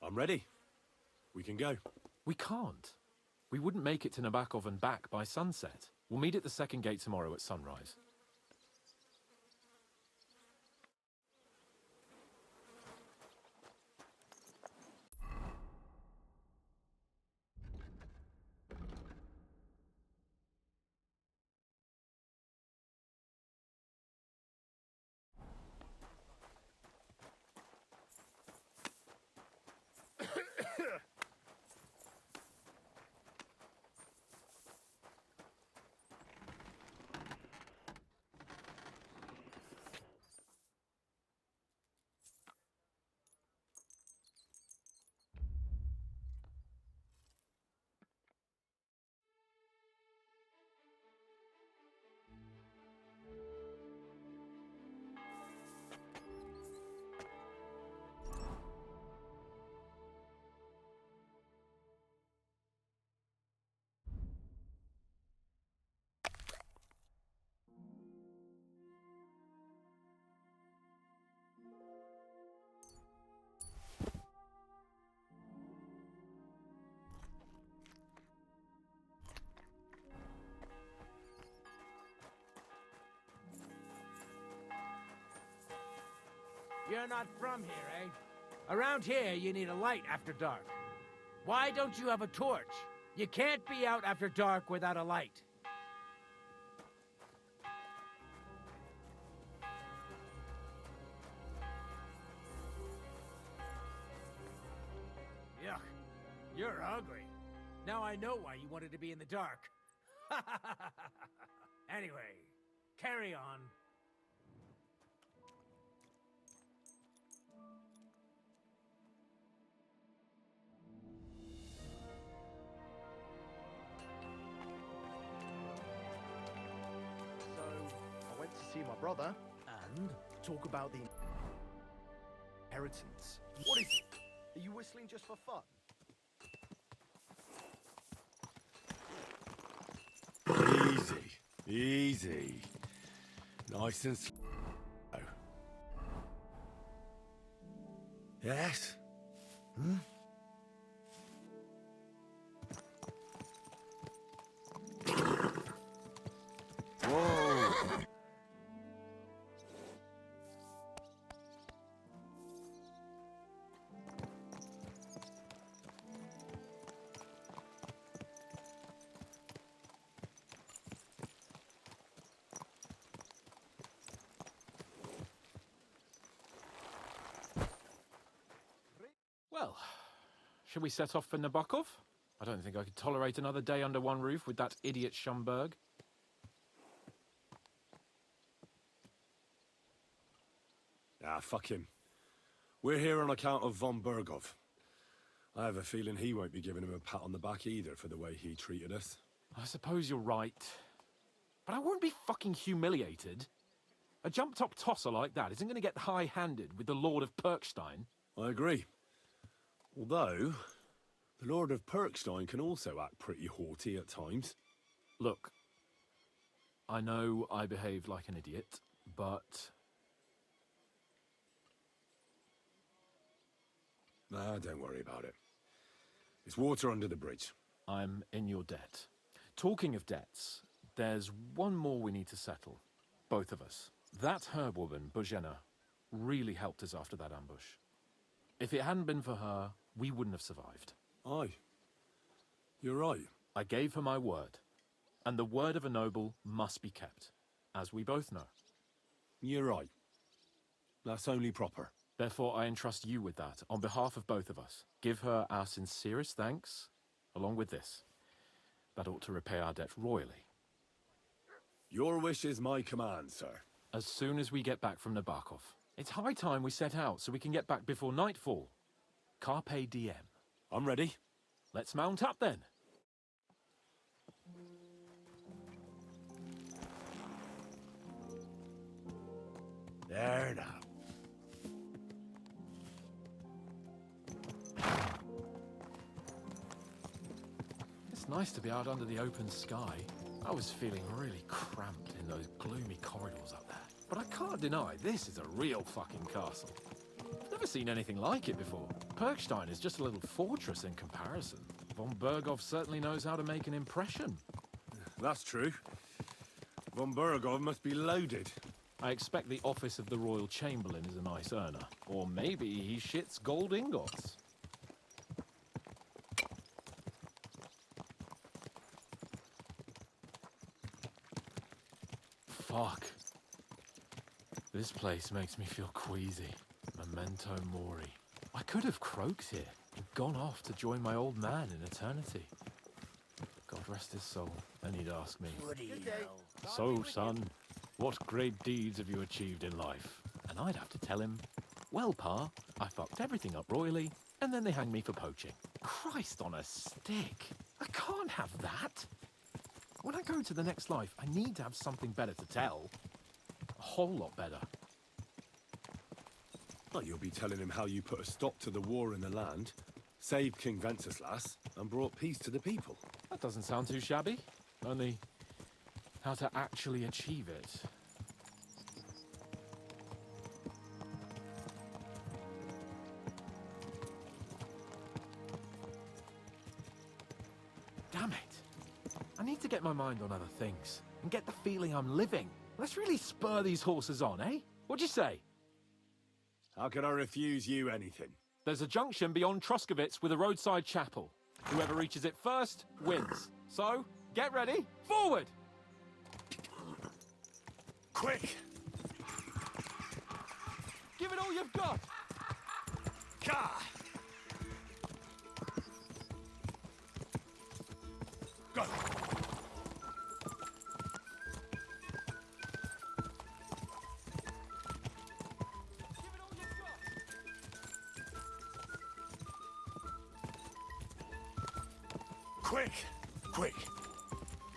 I'm ready. We can go. We can't. We wouldn't make it to Nabokov and back by sunset. We'll meet at the second gate tomorrow at sunrise. You're not from here, eh? Around here, you need a light after dark. Why don't you have a torch? You can't be out after dark without a light. Yuck. You're hungry. Now I know why you wanted to be in the dark. Anyway, carry on. See my brother and talk about the inheritance. What is it? Are you whistling just for fun? Easy, easy. Nice and slow. Yes? Hmm? Well, shall we set off for Nabokov? I don't think I could tolerate another day under one roof with that idiot Schomburg. Ah, fuck him. We're here on account of von Bergov. I have a feeling he won't be giving him a pat on the back either for the way he treated us. I suppose you're right. But I won't be fucking humiliated. A jump-top tosser like that isn't going to get high-handed with the Lord of Perkstein. I agree. Although, the Lord of Perkstein can also act pretty haughty at times. Look, I know I behaved like an idiot, but... Nah, don't worry about it. It's water under the bridge. I'm in your debt. Talking of debts, there's one more we need to settle. Both of us. That herb woman, Bozhena, really helped us after that ambush. If it hadn't been for her, we wouldn't have survived. Aye. You're right. I gave her my word. And the word of a noble must be kept, as we both know. You're right. That's only proper. Therefore, I entrust you with that, on behalf of both of us. Give her our sincerest thanks, along with this. That ought to repay our debt royally. Your wish is my command, sir. As soon as we get back from Nabokov. It's high time we set out so we can get back before nightfall. Carpe diem. I'm ready. Let's mount up then. There now. It's nice to be out under the open sky. I was feeling really cramped in those gloomy corridors up there. But I can't deny, this is a real fucking castle. I've never seen anything like it before. Perkstein is just a little fortress in comparison. Von Berghoff certainly knows how to make an impression. That's true. Von Berghoff must be loaded. I expect the office of the Royal Chamberlain is a nice earner. Or maybe he shits gold ingots. Fuck. This place makes me feel queasy. Memento mori. I could have croaked here and gone off to join my old man in eternity. God rest his soul. And he'd ask me, "So, son, what great deeds have you achieved in life?" And I'd have to tell him, "Well, Pa, I fucked everything up royally, and then they hanged me for poaching." Christ on a stick. I can't have that. When I go to the next life, I need to have something better to tell. A whole lot better. Well, you'll be telling him how you put a stop to the war in the land, saved King Wenceslas, and brought peace to the people. That doesn't sound too shabby. Only how to actually achieve it. Damn it. I need to get my mind on other things and get the feeling I'm living. Let's really spur these horses on, eh? What'd you say? How can I refuse you anything? There's a junction beyond Troskovitz with a roadside chapel. Whoever reaches it first wins. So, get ready. Forward! Quick! Give it all you've got! Gah! Go! Quick! Quick!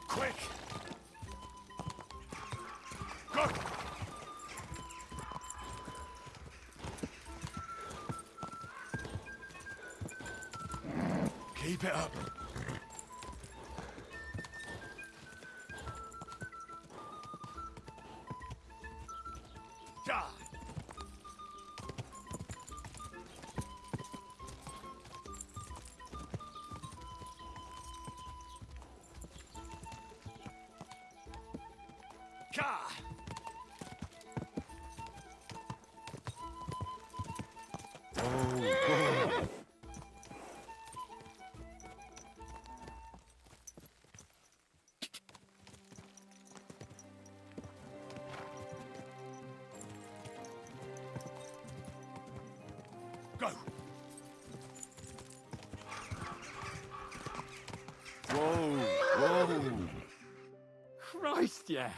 Quick! Go! Keep it up. Die! Ka! Go! Whoa! Whoa! Christ, yeah.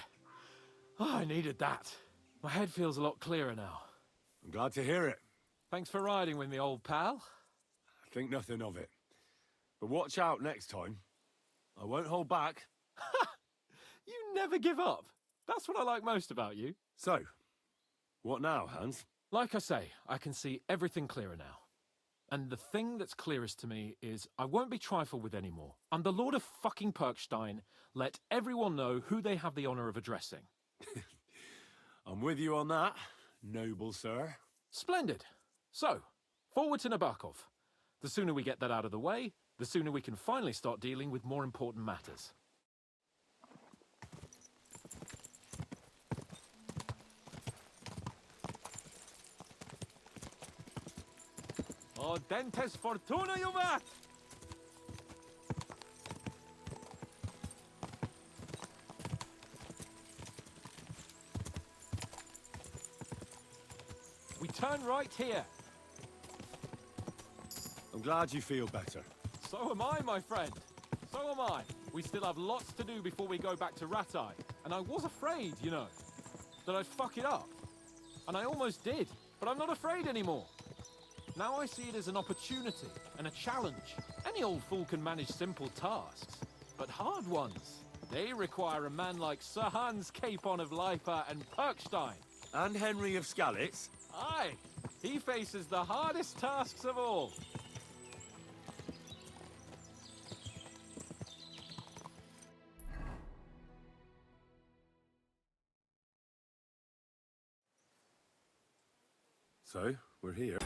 Oh, I needed that. My head feels a lot clearer now. I'm glad to hear it. Thanks for riding with me, old pal. I think nothing of it. But watch out next time. I won't hold back. You never give up. That's what I like most about you. So, what now, Hans? Like I say, I can see everything clearer now. And the thing that's clearest to me is I won't be trifled with anymore. I'm the Lord of fucking Perkstein. Let everyone know who they have the honor of addressing. I'm with you on that, noble sir. Splendid. So, forward to Nabokov. The sooner we get that out of the way, the sooner we can finally start dealing with more important matters. Oh, dentes fortuna juvat! We turn right here. I'm glad you feel better. So am I, my friend. So am I. We still have lots to do before we go back to Ratai. And I was afraid, you know, that I'd fuck it up. And I almost did, but I'm not afraid anymore. Now I see it as an opportunity and a challenge. Any old fool can manage simple tasks, but hard ones, they require a man like Sir Hans Capon of Leipa and Perkstein. And Henry of Skalitz. Aye, he faces the hardest tasks of all. So, we're here.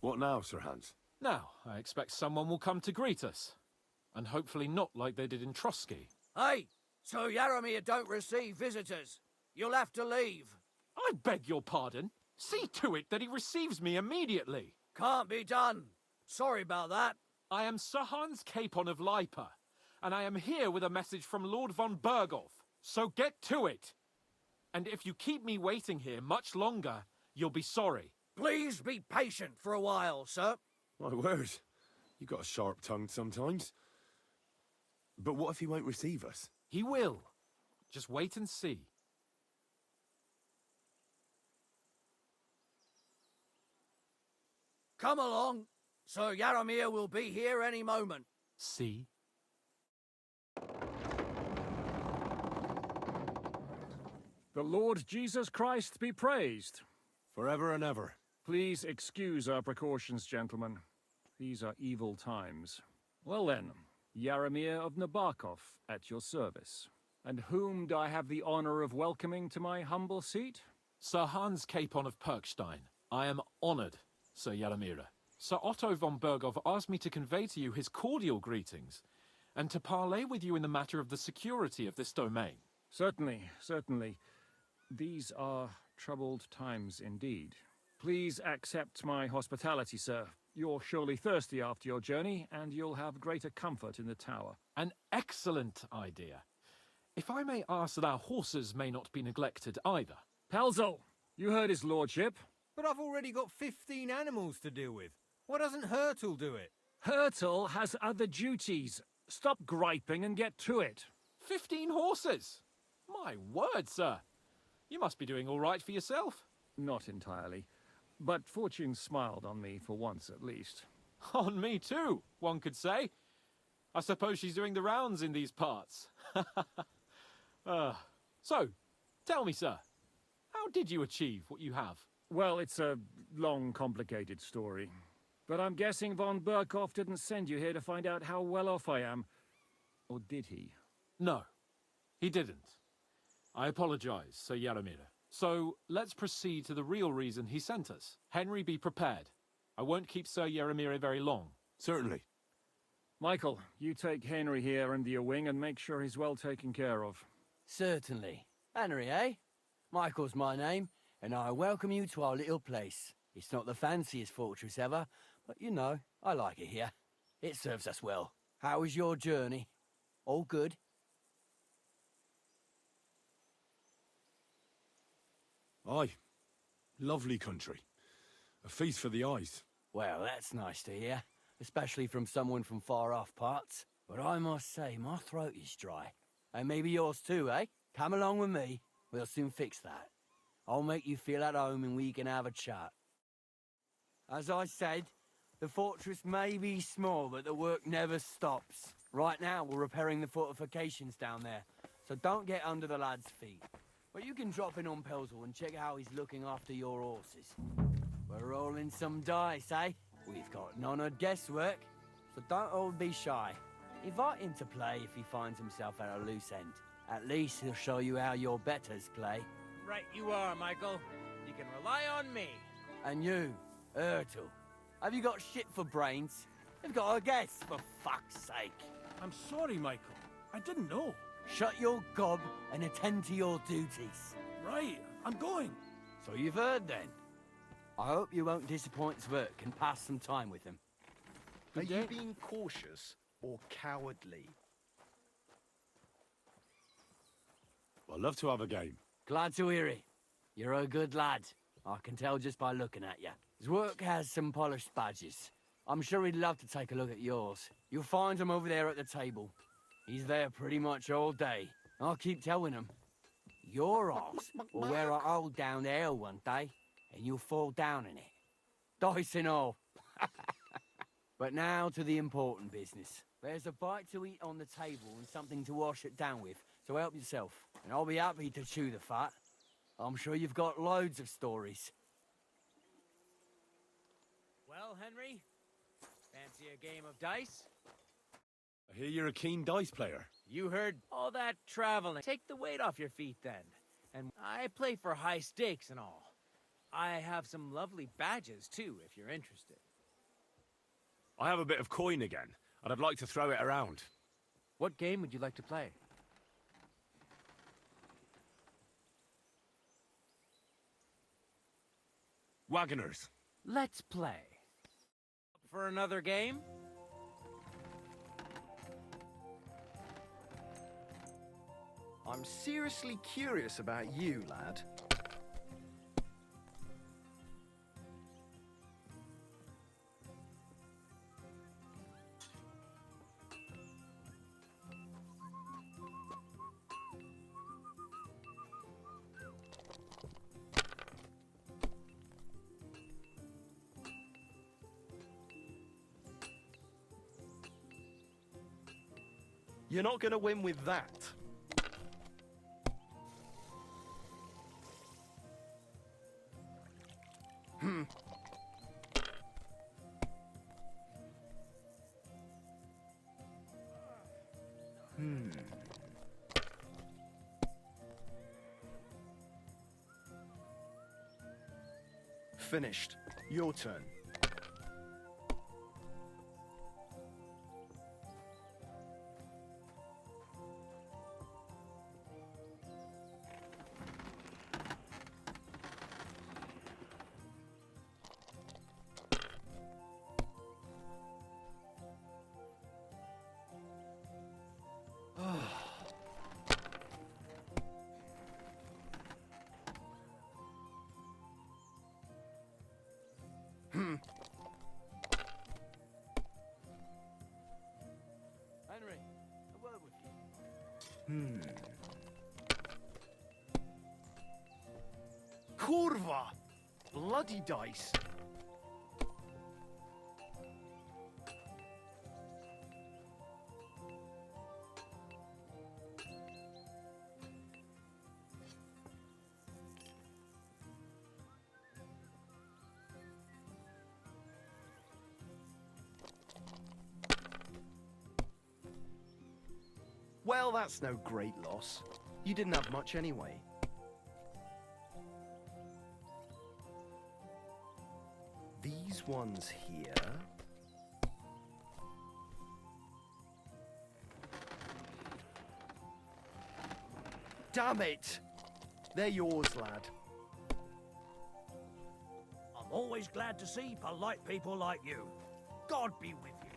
What now, Sir Hans? Now, I expect someone will come to greet us. And hopefully not like they did in Trotsky. Hey, so Yaromir don't receive visitors. You'll have to leave. I beg your pardon. See to it that he receives me immediately. Can't be done. Sorry about that. I am Sir Hans Capon of Lipa, and I am here with a message from Lord von Berghoff. So get to it. And if you keep me waiting here much longer, you'll be sorry. Please be patient for a while, sir. My word. You got a sharp tongue sometimes. But what if he won't receive us? He will. Just wait and see. Come along. Sir Yaromir will be here any moment. See? The Lord Jesus Christ be praised. Forever and ever. Please excuse our precautions, gentlemen. These are evil times. Well then, Yaromir of Nabokov at your service. And whom do I have the honor of welcoming to my humble seat? Sir Hans Capon of Perkstein. I am honored. Sir Yaramira. Sir Otto von Berghoff asked me to convey to you his cordial greetings, and to parley with you in the matter of the security of this domain. Certainly, certainly. These are troubled times indeed. Please accept my hospitality, sir. You're surely thirsty after your journey, and you'll have greater comfort in the tower. An excellent idea. If I may ask that our horses may not be neglected either. Pelzel, you heard his lordship. But I've already got 15 animals to deal with. Why doesn't Hurtle do it? Hurtle has other duties. Stop griping and get to it. 15 horses! My word, sir. You must be doing all right for yourself. Not entirely. But fortune smiled on me for once at least. On me too, one could say. I suppose she's doing the rounds in these parts. So, tell me, sir, how did you achieve what you have? Well, it's a long, complicated story. But I'm guessing von Berghoff didn't send you here to find out how well off I am. Or did he? No, he didn't. I apologize, Sir Yaramira. So, let's proceed to the real reason he sent us. Henry, be prepared. I won't keep Sir Yaramira very long. Certainly. Michael, you take Henry here under your wing and make sure he's well taken care of. Certainly. Henry, eh? Michael's my name, and I welcome you to our little place. It's not the fanciest fortress ever, but you know, I like it here. It serves us well. How was your journey? All good? Aye. Lovely country. A feast for the eyes. Well, that's nice to hear, especially from someone from far-off parts. But I must say, my throat is dry. And maybe yours too, eh? Come along with me. We'll soon fix that. I'll make you feel at home and we can have a chat. As I said, the fortress may be small, but the work never stops. Right now, we're repairing the fortifications down there, so don't get under the lad's feet. But you can drop in on Pelzel and check how he's looking after your horses. We're rolling some dice, eh? We've got none of guesswork, so don't all be shy. Invite him to play if he finds himself at a loose end. At least he'll show you how your betters play. Right you are, Michael. You can rely on me. And you, Ertul, have you got shit for brains? You've got a guess, for fuck's sake. I'm sorry, Michael. I didn't know. Shut your gob and attend to your duties. Right, I'm going. So you've heard then. I hope you won't disappoint Zwerk and pass some time with him. Are you being cautious or cowardly? I'd love to have a game. Glad to hear it. You're a good lad. I can tell just by looking at you. Zwerk has some polished badges. I'm sure he'd love to take a look at yours. You'll find him over there at the table. He's there pretty much all day. I'll keep telling him. Your horse will wear a hole down there one day, and you'll fall down in it. Dice and all. But now to the important business. There's a bite to eat on the table and something to wash it down with, so help yourself. And I'll be happy to chew the fat. I'm sure you've got loads of stories. Well, Henry, fancy a game of dice? I hear you're a keen dice player. You heard all that traveling. Take the weight off your feet then. And I play for high stakes and all. I have some lovely badges too, if you're interested. I have a bit of coin again, and I'd like to throw it around. What game would you like to play? Wagoners. Let's play. For another game? I'm seriously curious about you, lad. You're not going to win with that. Finished. Your turn. bloody dice. Well, that's no great loss. You didn't have much anyway. These ones here... Damn it! They're yours, lad. I'm always glad to see polite people like you. God be with you.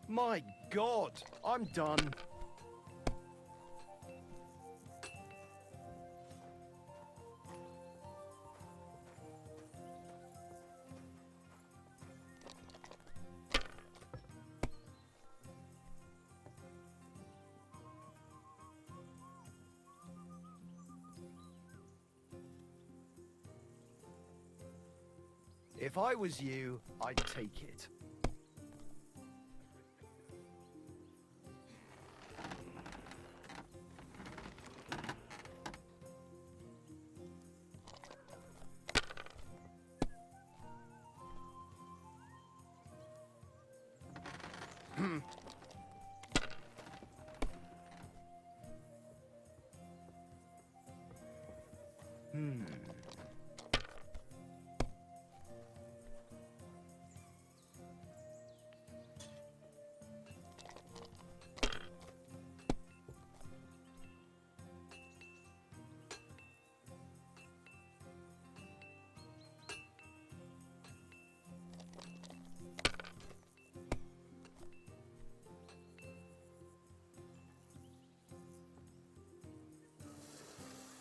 My God, I'm done. If I was you, I'd take it.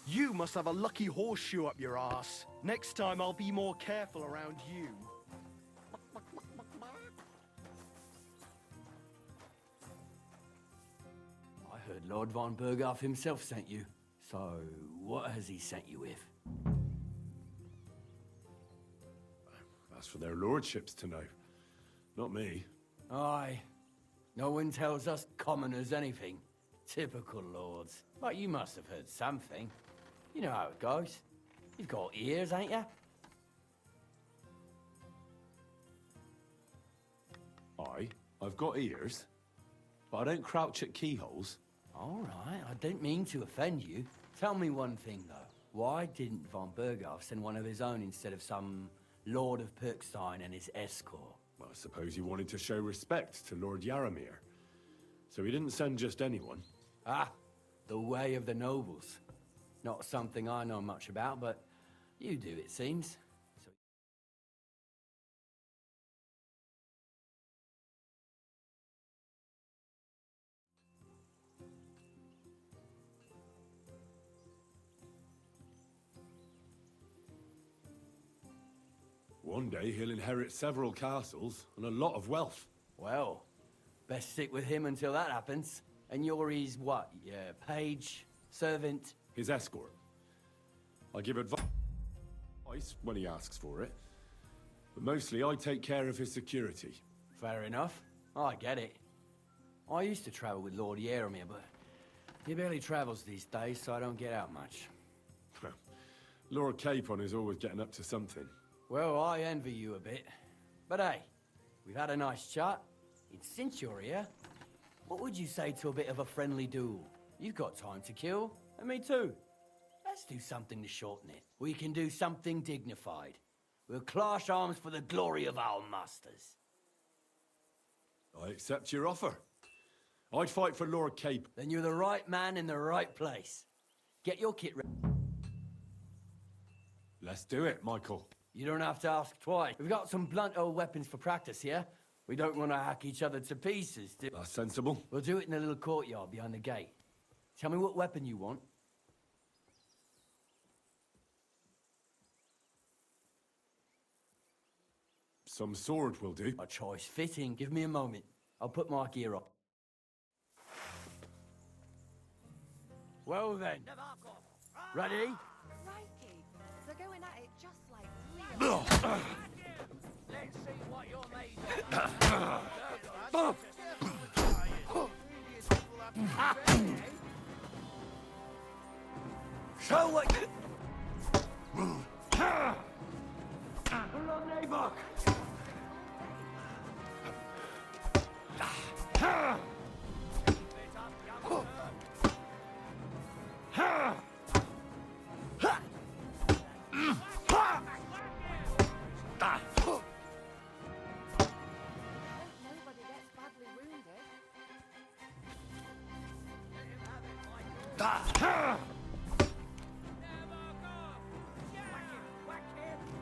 You must have a lucky horseshoe up your ass. Next time I'll be more careful around you. I heard Lord von Berghoff himself sent you. So, what has he sent you with? That's for their lordships to know. Not me. Aye. No one tells us commoners anything. Typical lords. But you must have heard something. You know how it goes. You've got ears, ain't you? I've got ears, but I don't crouch at keyholes. All right, I didn't mean to offend you. Tell me one thing, though. Why didn't von Berghoff send one of his own instead of some Lord of Perkstein and his escort? Well, I suppose he wanted to show respect to Lord Yaramir. So he didn't send just anyone. Ah, the way of the nobles. Not something I know much about, but you do, it seems. So... One day he'll inherit several castles and a lot of wealth. Well, best stick with him until that happens. And you're his what? Yeah, page? Servant? His escort. I give advice when he asks for it. But mostly I take care of his security. Fair enough. I get it. I used to travel with Lord Yaramir, but he barely travels these days, so I don't get out much. Lord Capon is always getting up to something. Well, I envy you a bit. But hey, we've had a nice chat. And since you're here, what would you say to a bit of a friendly duel? You've got time to kill, and me too. Let's do something to shorten it. We can do something dignified. We'll clash arms for the glory of our masters. I accept your offer. I'd fight for Lord Capon. Then you're the right man in the right place. Get your kit ready. Let's do it, Michael. You don't have to ask twice. We've got some blunt old weapons for practice here. We don't want to hack each other to pieces, do we? That's sensible. We'll do it in a little courtyard behind the gate. Tell me what weapon you want. Some sword will do. A choice fitting. Give me a moment. I'll put my gear on. Well then. Ready? Crikey, they're going at it just like real. Let's see what you're made of. Show what you... Hold on, neighbor! Nobody gets badly wounded. Fight for us, Michael. Fight for us, Michael. Fight for us, Michael.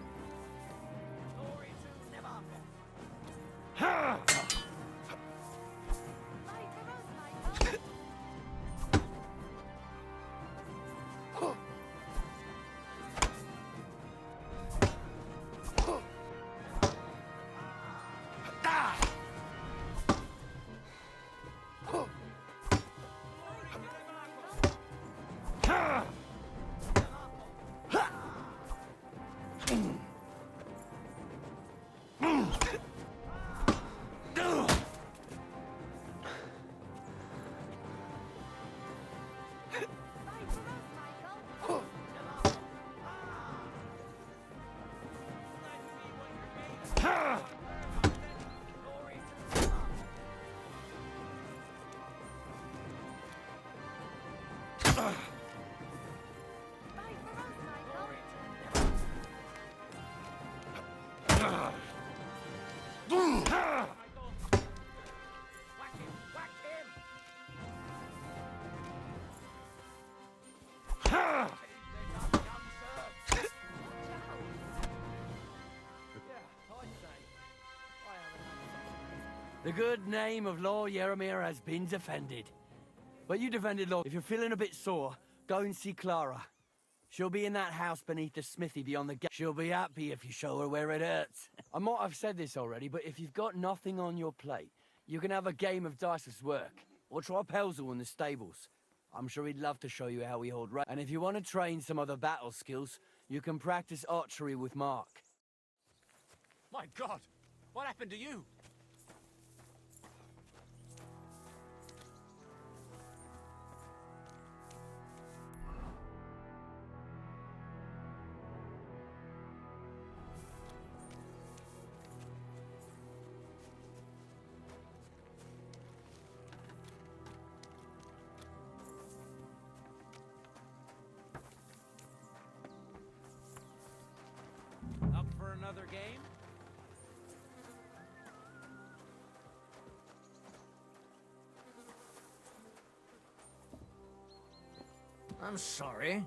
The good name of Lord Yeromir has been defended. But you defended Lord. If you're feeling a bit sore, go and see Clara. She'll be in that house beneath the smithy beyond the gate. She'll be happy if you show her where it hurts. I might have said this already, but if you've got nothing on your plate, you can have a game of dice's work. Or try Pelzel in the stables. I'm sure he'd love to show you how we hold rank. And if you want to train some other battle skills, you can practice archery with Mark. My God, what happened to you? Up for another game? I'm sorry.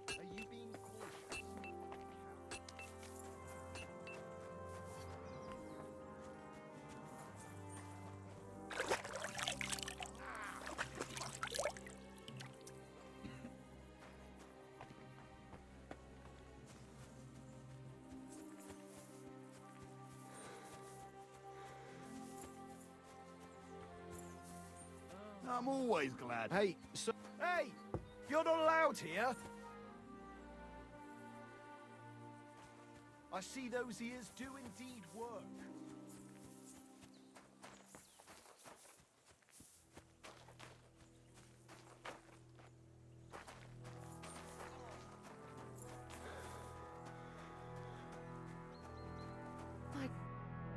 Are you being cautious? I'm always glad. Hey, so... Hey! You're not allowed here! I see those ears do indeed work.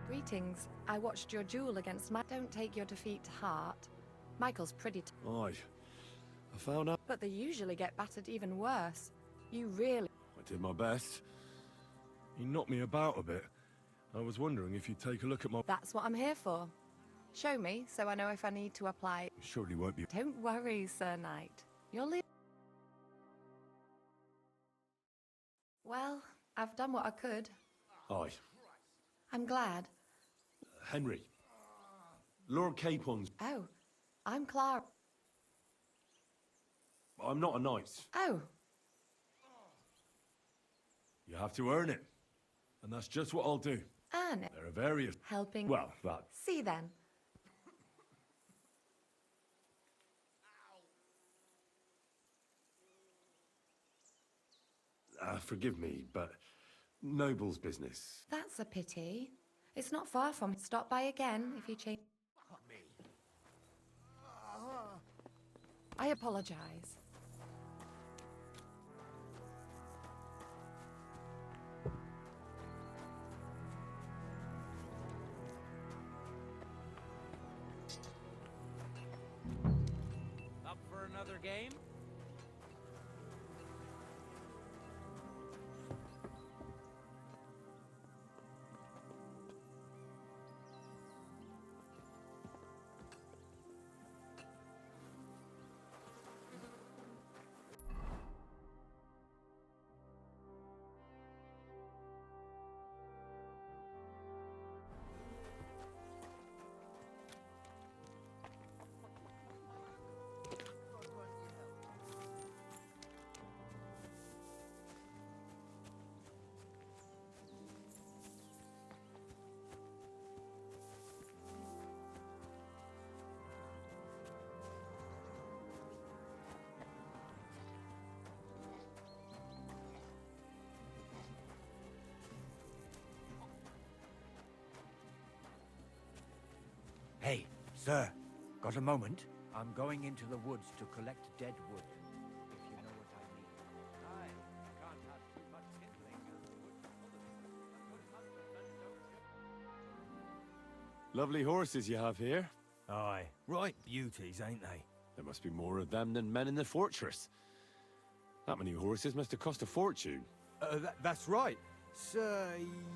Greetings. I watched your duel against Don't take your defeat to heart. Michael's pretty Aye. I found out. but they usually get battered even worse. You really... I did my best. He knocked me about a bit, I was wondering if you'd take a look at my... That's what I'm here for. Show me, so I know if I need to apply. Surely won't be... Don't worry, Sir Knight. You'll leave. Well, I've done what I could. Aye. I'm glad. Henry. Lord Capon's... Oh, I'm Clara. I'm not a knight. Oh, You have to earn it. And that's just what I'll do. earn it. There are various... Helping. Well, that... See then. Forgive me, but... Noble's business. That's a pity. It's not far from. Stop by again if you change. I apologize. Up for another game? Hey, sir, got a moment? I'm going into the woods to collect dead wood, if you know what I mean. Aye, can't have too much kindling. Lovely horses you have here. Aye, right beauties, ain't they? There must be more of them than men in the fortress. That many horses must have cost a fortune. That's right. Sir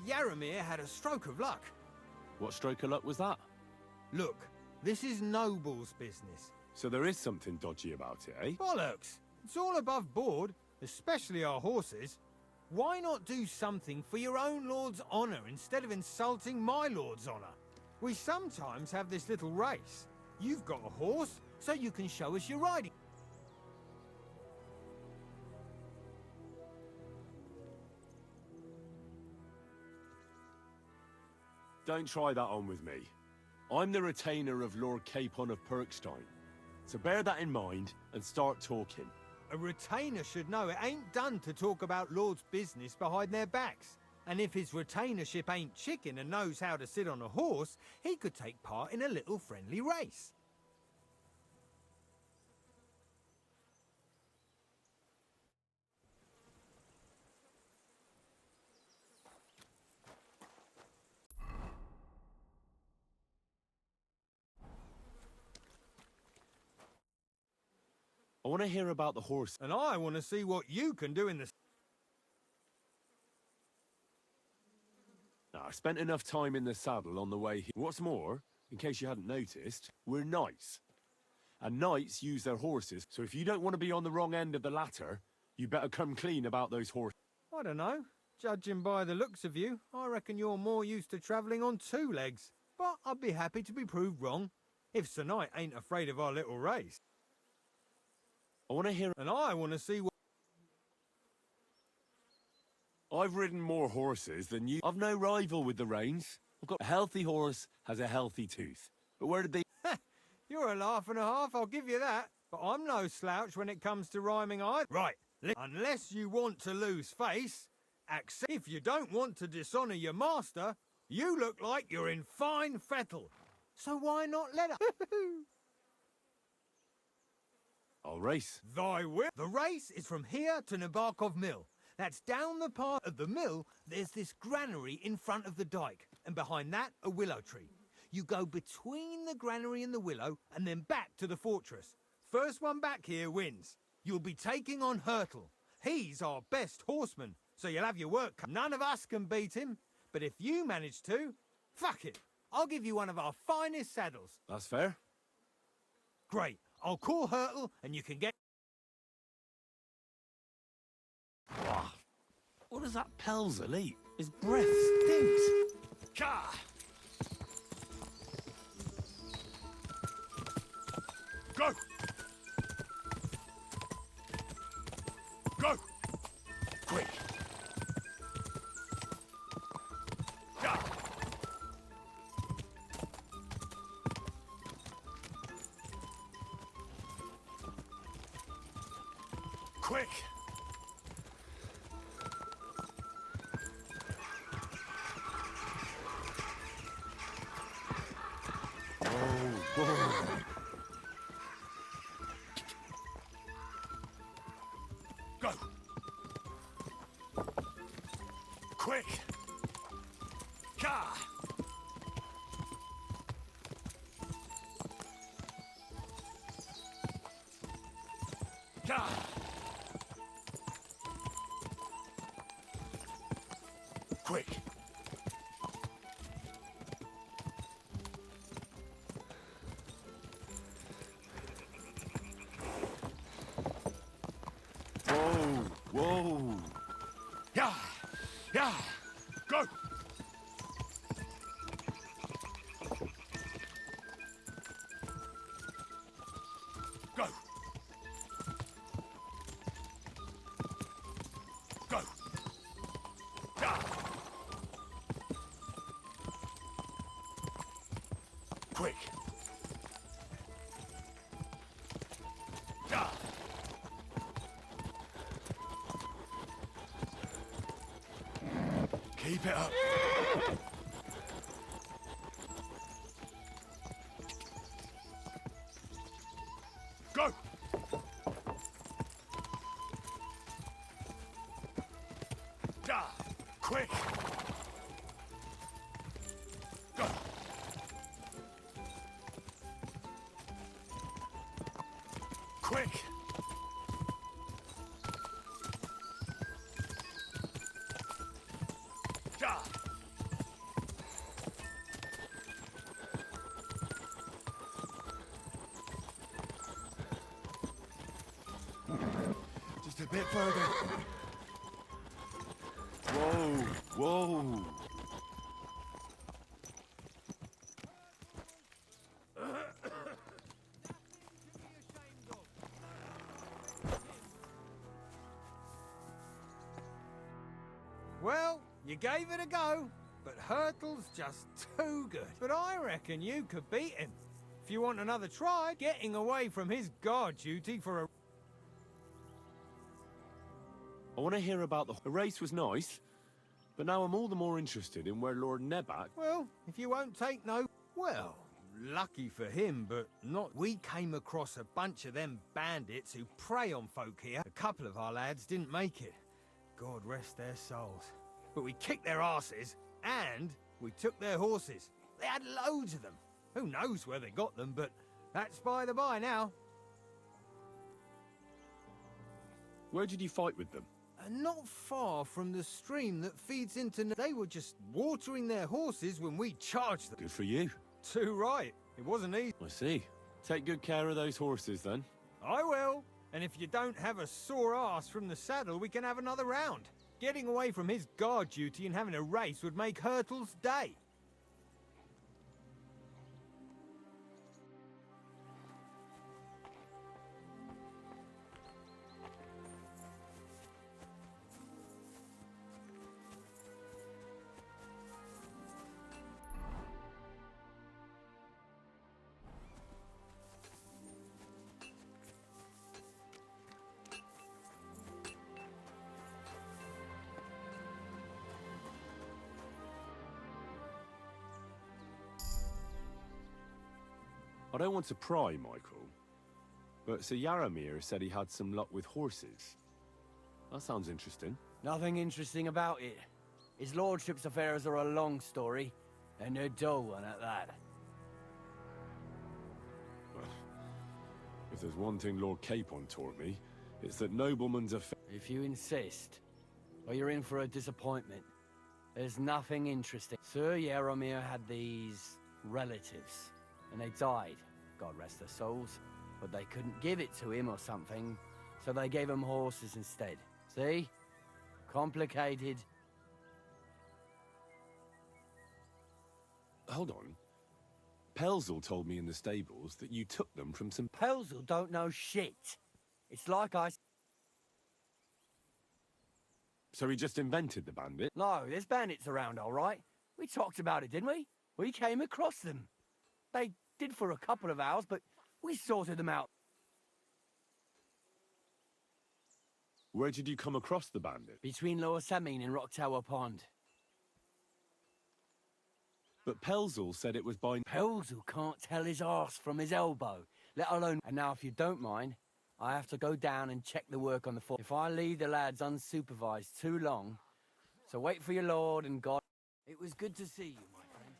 Yaramir had a stroke of luck. What stroke of luck was that? Look, this is Noble's business. So there is something dodgy about it, eh? Bollocks! It's all above board, especially our horses. Why not do something for your own lord's honour instead of insulting my lord's honour? We sometimes have this little race. You've got a horse, so you can show us your riding. Don't try that on with me. I'm the retainer of Lord Capon of Perkstein. So bear that in mind and start talking. A retainer should know it ain't done to talk about lords' business behind their backs. And if his retainership ain't chicken and knows how to sit on a horse, he could take part in a little friendly race. I want to hear about the horse. And I want to see what you can do in the... Now, I spent enough time in the saddle on the way here. What's more, in case you hadn't noticed, we're knights. And knights use their horses, so if you don't want to be on the wrong end of the ladder, you better come clean about those horses. I don't know. Judging by the looks of you, I reckon you're more used to travelling on two legs. But I'd be happy to be proved wrong, if Sir Knight ain't afraid of our little race. I want to hear... And I want to see what... I've ridden more horses than you. I've no rival with the reins. I've got a healthy horse has a healthy tooth. But where did they... You're a laugh and a half, I'll give you that. But I'm no slouch when it comes to rhyming either. Right, unless you want to lose face, accept if you don't want to dishonour your master, you look like you're in fine fettle. So why not let her... I'll race. Thy will. The race is from here to Nabarkov Mill. That's down the path of the mill. There's this granary in front of the dike, and behind that, a willow tree. You go between the granary and the willow, and then back to the fortress. First one back here wins. You'll be taking on Hurtle. He's our best horseman, so you'll have your work cut. None of us can beat him, But if you manage to, fuck it. I'll give you one of our finest saddles. That's fair. Great. I'll call Hurtle and you can get... What does that Pelzel eat? His breath stinks. Ka! Go! Go! Quick! Ka! Quick! Go! Quick! Ka! Ka! Quick! Whoa! Yeah! Yeah! Go! Go! Go! Yeah! Quick! Yeah! Keep it up. Go! Yeah! Quick! Go! Quick! Yeah! Just a bit further. Whoa! Well, you gave it a go, but Hurtle's just too good. But I reckon you could beat him. If you want another try, getting away from his guard duty for a... I want to hear about the race was nice, but now I'm all the more interested in where Lord Nebat... Well, if you won't take no... Well, lucky for him, but not... We came across a bunch of them bandits who prey on folk here. A couple of our lads didn't make it. God rest their souls. But we kicked their asses, and we took their horses. They had loads of them. Who knows where they got them, but that's by the by now. Where did you fight with them? Not far from the stream that feeds into... They were just watering their horses when we charged them. Good for you. Too right. It wasn't easy. I see. Take good care of those horses, then. I will. And if you don't have a sore ass from the saddle, we can have another round. Getting away from his guard duty and having a race would make Hurtle's day. I don't want to pry, Michael, but Sir Yaramir said he had some luck with horses. That sounds interesting. Nothing interesting about it. His lordship's affairs are a long story, and a dull one at that. Well, if there's one thing Lord Capon taught me, it's that noblemen's affairs... If you insist, or you're in for a disappointment. There's nothing interesting. Sir Jaromir had these relatives, and they died, God rest their souls. But they couldn't give it to him or something, so they gave him horses instead. See? Complicated. Hold on. Pelzel told me in the stables that you took them from some... Pelzel don't know shit. It's like I... So he just invented the bandit? No, there's bandits around, all right. We talked about it, didn't we? We came across them. They did for a couple of hours, but we sorted them out. Where did you come across the bandit? Between Lower Samin and Rock Tower Pond. But Pelzel said it was by... Pelzel can't tell his arse from his elbow, let alone... And now, if you don't mind, I have to go down and check the work on the fort. If I leave the lads unsupervised too long, so wait for your lord and God. It was good to see you, my friend.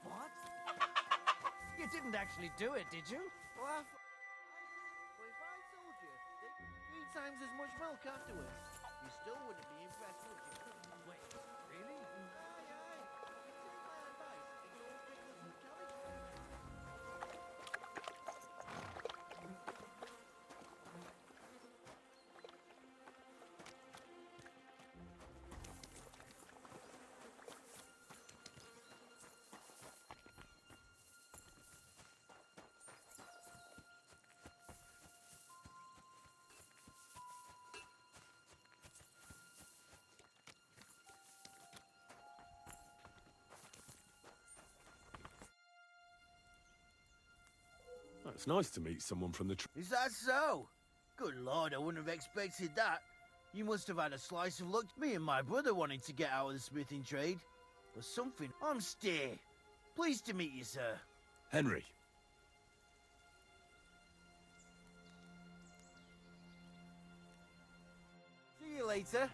What? You didn't actually do it, did you? Well, if I told you that 3 times as much milk afterwards, you still wouldn't be impressed, would you? Wait, really? Aye, aye. You take my advice and go pick us some cabbage. Oh, it's nice to meet someone from the... Is that so? Good lord, I wouldn't have expected that. You must have had a slice of luck. Me and my brother wanted to get out of the smithing trade. But something... I'm Steer. Pleased to meet you, sir. Henry. See you later.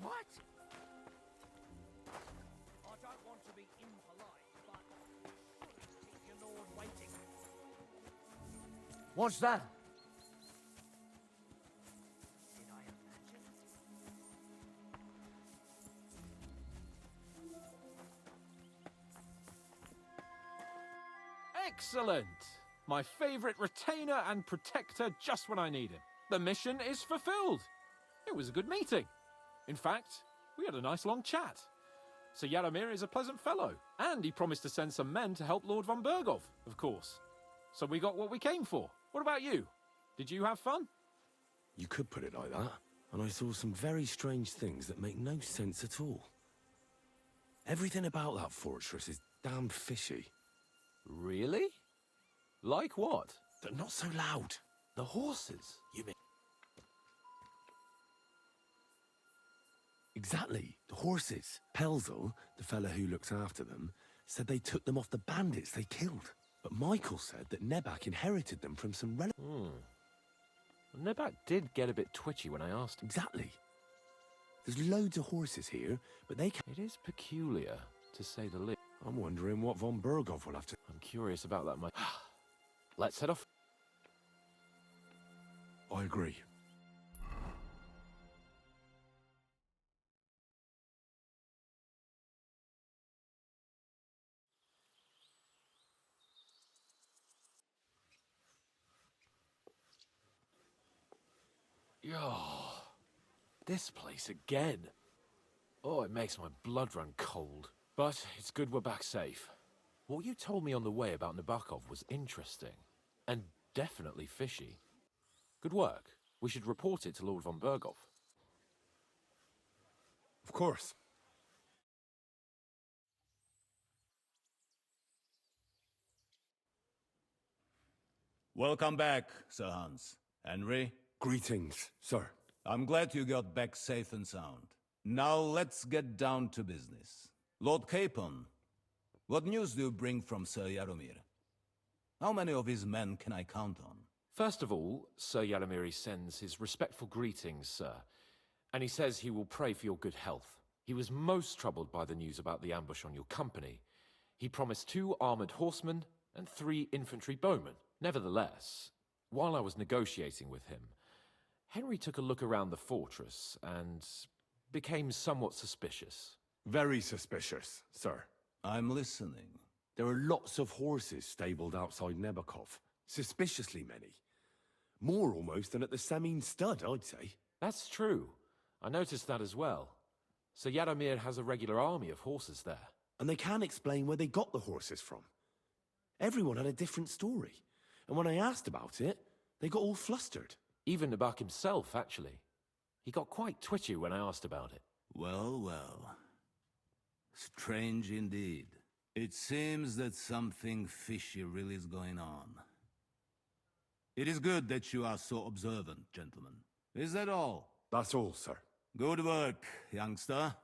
What? I don't want to be impolite, but shouldn't keep your lord waiting. What's that? Did I imagine? Excellent! My favorite retainer and protector just when I need him. The mission is fulfilled. It was a good meeting. In fact, we had a nice long chat. Sir Jaromir is a pleasant fellow, and he promised to send some men to help Lord von Bergov, of course. So we got what we came for. What about you? Did you have fun? You could put it like that. And I saw some very strange things that make no sense at all. Everything about that fortress is damn fishy. Really? Like what? They're not so loud. The horses, you mean? Exactly, the horses. Pelzel, the fella who looks after them, said they took them off the bandits they killed. But Michael said that Nebak inherited them from some relative. Nebak did get a bit twitchy when I asked him. Exactly. There's loads of horses here, but they can... It is peculiar, to say the least. I'm wondering what von Bergov will have to... I'm curious about that, Mike. Let's head off. I agree. Oh, this place again. Oh, it makes my blood run cold. But it's good we're back safe. What you told me on the way about Nabokov was interesting, and definitely fishy. Good work. We should report it to Lord von Berghoff. Of course. Welcome back, Sir Hans. Henry? Greetings, sir. I'm glad you got back safe and sound. Now let's get down to business. Lord Capon, what news do you bring from Sir Jaromir? How many of his men can I count on? First of all, Sir Jaromir sends his respectful greetings, sir. And he says he will pray for your good health. He was most troubled by the news about the ambush on your company. He promised 2 armored horsemen and 3 infantry bowmen. Nevertheless, while I was negotiating with him, Henry took a look around the fortress and became somewhat suspicious. Very suspicious, sir. I'm listening. There are lots of horses stabled outside Nebokov. Suspiciously many. More almost than at the Semine stud, I'd say. That's true. I noticed that as well. Sir Jaromir has a regular army of horses there. And they can't explain where they got the horses from. Everyone had a different story. And when I asked about it, they got all flustered. Even Nabok himself, actually. He got quite twitchy when I asked about it. Well, well. Strange indeed. It seems that something fishy really is going on. It is good that you are so observant, gentlemen. Is that all? That's all, sir. Good work, youngster.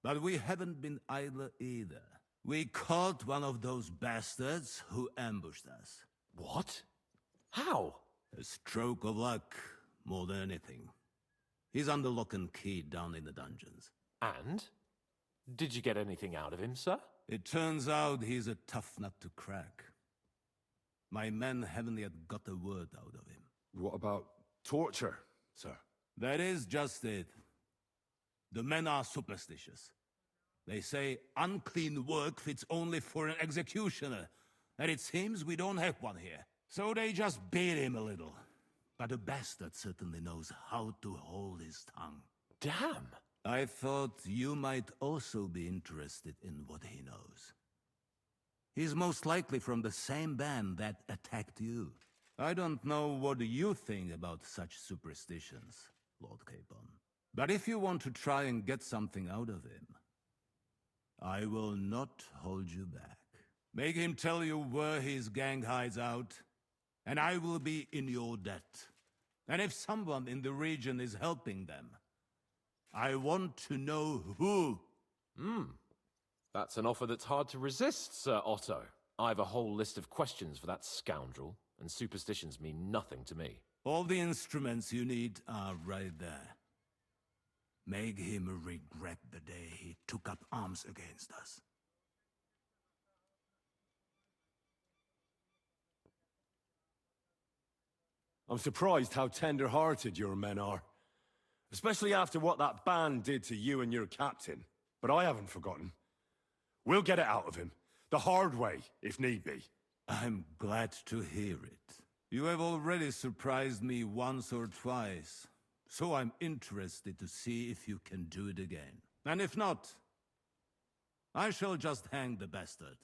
But we haven't been idle either. We caught one of those bastards who ambushed us. What? How? A stroke of luck, more than anything. He's under lock and key down in the dungeons. And? Did you get anything out of him, sir? It turns out he's a tough nut to crack. My men haven't yet got a word out of him. What about torture, sir? That is just it. The men are superstitious. They say unclean work fits only for an executioner, and it seems we don't have one here. So they just beat him a little. But the bastard certainly knows how to hold his tongue. Damn! I thought you might also be interested in what he knows. He's most likely from the same band that attacked you. I don't know what you think about such superstitions, Lord Capon. But if you want to try and get something out of him, I will not hold you back. Make him tell you where his gang hides out, and I will be in your debt. And if someone in the region is helping them, I want to know who. That's an offer that's hard to resist, Sir Otto. I have a whole list of questions for that scoundrel, and superstitions mean nothing to me. All the instruments you need are right there. Make him regret the day he took up arms against us. I'm surprised how tender-hearted your men are. Especially after what that band did to you and your captain. But I haven't forgotten. We'll get it out of him. The hard way, if need be. I'm glad to hear it. You have already surprised me once or twice. So I'm interested to see if you can do it again. And if not, I shall just hang the bastard.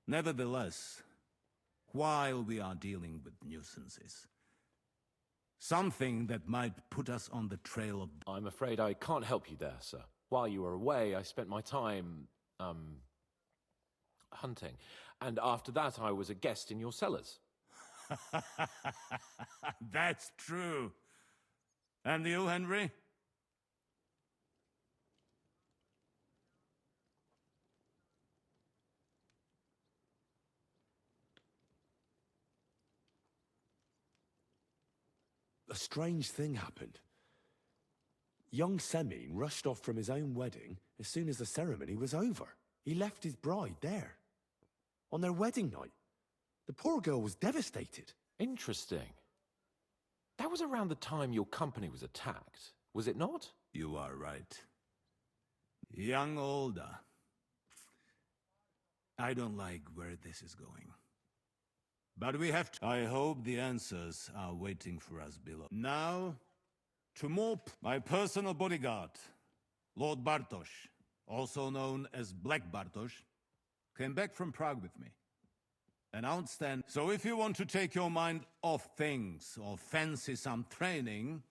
Nevertheless, while we are dealing with nuisances, something that might put us on the trail of... I'm afraid I can't help you there, sir. While you were away, I spent my time, hunting. And after that, I was a guest in your cellars. That's true. And you, Henry? A strange thing happened. Young Semine rushed off from his own wedding as soon as the ceremony was over. He left his bride there. On their wedding night. The poor girl was devastated. Interesting. That was around the time your company was attacked, was it not? You are right. Young Olda. I don't like where this is going. But we have to... I hope the answers are waiting for us below. Now, to my personal bodyguard, Lord Bartosz, also known as Black Bartosz, Came back from Prague with me. Announced then. So if you want to take your mind off things or fancy some training,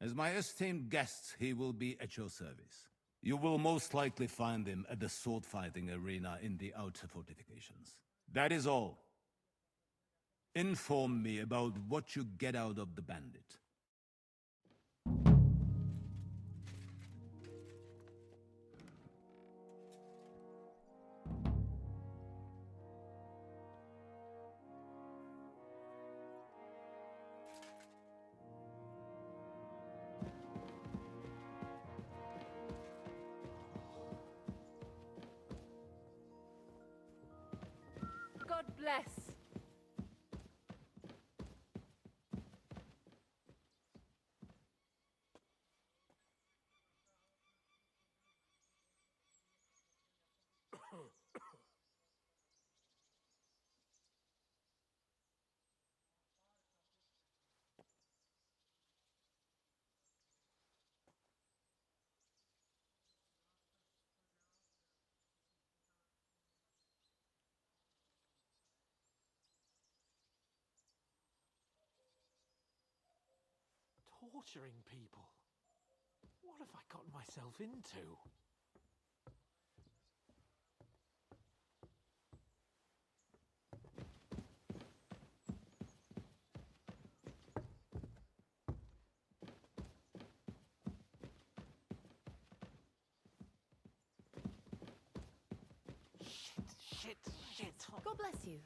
as my esteemed guest, he will be at your service. You will most likely find him at the sword-fighting arena in the outer fortifications. That is all. Inform me about what you get out of the bandit. God bless. Torturing people? What have I gotten myself into? Shit. God bless you.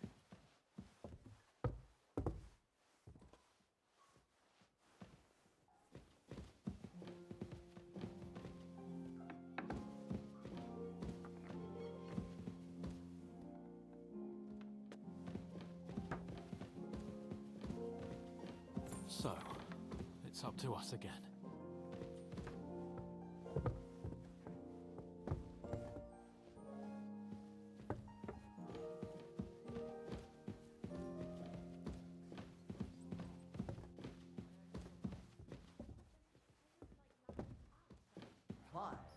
So, it's up to us again. Why?